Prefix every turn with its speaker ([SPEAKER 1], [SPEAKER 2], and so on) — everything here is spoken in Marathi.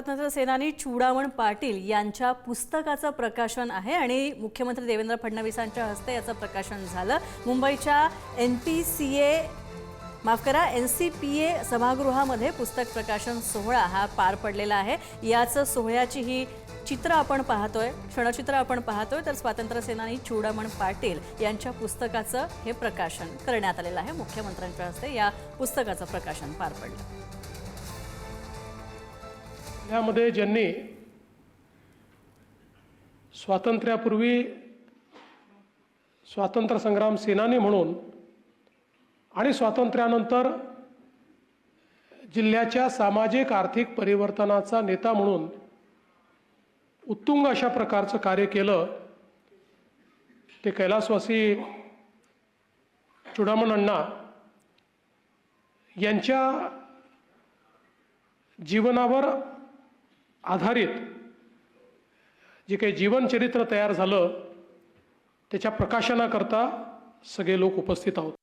[SPEAKER 1] स्वातंत्र्य सेनानी चूडामण पाटील यांच्या पुस्तकाचं प्रकाशन आहे आणि मुख्यमंत्री देवेंद्र फडणवीसांच्या हस्ते याचं प्रकाशन झालं। मुंबईच्या NCPA सभागृहामध्ये पुस्तक प्रकाशन सोहळा हा पार पडलेला आहे। याच सोहळ्याची ही चित्र आपण पाहतोय, क्षणचित्र आपण पाहतोय। तर स्वातंत्र्य सेनानी चूडामण पाटील यांच्या पुस्तकाचं हे प्रकाशन करण्यात आलेलं आहे। मुख्यमंत्र्यांच्या हस्ते या पुस्तकाचं प्रकाशन पार पडलं।
[SPEAKER 2] यामध्ये ज्यांनी स्वातंत्र्यापूर्वी स्वातंत्र्य संग्राम सेनानी म्हणून आणि स्वातंत्र्यानंतर जिल्ह्याच्या सामाजिक आर्थिक परिवर्तनाचा नेता म्हणून उत्तुंग अशा प्रकारचं कार्य केलं, ते कैलासवासी चूडामण अण्णा यांच्या जीवनावर आधारित जे काही जीवनचरित्र तयार झालं त्याच्या प्रकाशनाकरता सगळे लोक उपस्थित आहोत।